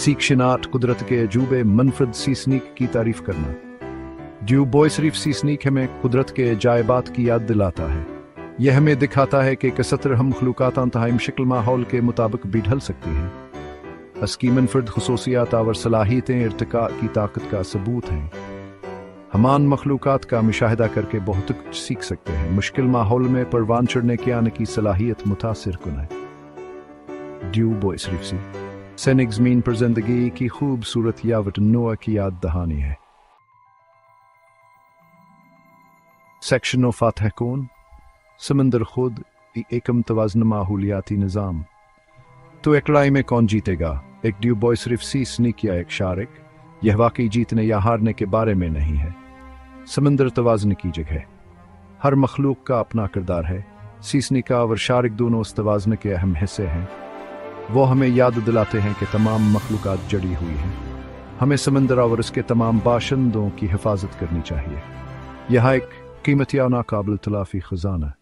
सीखशिनाट कुदरत के अजूबे मनफरद सीसनीक की तारीफ करना। ड्यू बॉयसरीफ सीसनीक हमें कुदरत के अजायबात की याद दिलाता है। यह हमें दिखाता है कि कसर हम मखलूक़ात तहाइम शक्ल माहौल के मुताबिक भी ढल सकती हैं। उसकी मनफरद खसूसियात और सलाहियतें इर्तिका की ताकत का सबूत हैं। हमान मखलूक़ात का मुशाहिदा करके बहुत कुछ सीख सकते हैं। मुश्किल माहौल में परवान चढ़ने के आने की सलाहियत मुतासिर कुन है। ड्यू बॉयसरीफ सी सैनिक ज़मीन पर जिंदगी की खूबसूरत यावत नोआ की याद दहानी है। सेक्शन ऑफ फातह कौन समंदर खुद एकम तवाज़न माहौलियाती निज़ाम। तो एक लड़ाई में कौन जीतेगा, एक ड्यू बॉयसरीफ सीसनीक या एक शारिक? यह वाकई जीतने या हारने के बारे में नहीं है। समंदर तवाज़न की जगह। हर मखलूक का अपना किरदार है। सीसनिका और शारिक दोनों उस तवाज़न के अहम हिस्से हैं। वो हमें याद दिलाते हैं कि तमाम मखलूक़ात जड़ी हुई हैं। हमें समंदर और उसके तमाम बाशिंदों की हिफाजत करनी चाहिए। यह एक कीमती और नाकाबिल तलाफ़ी ख़ज़ाना है।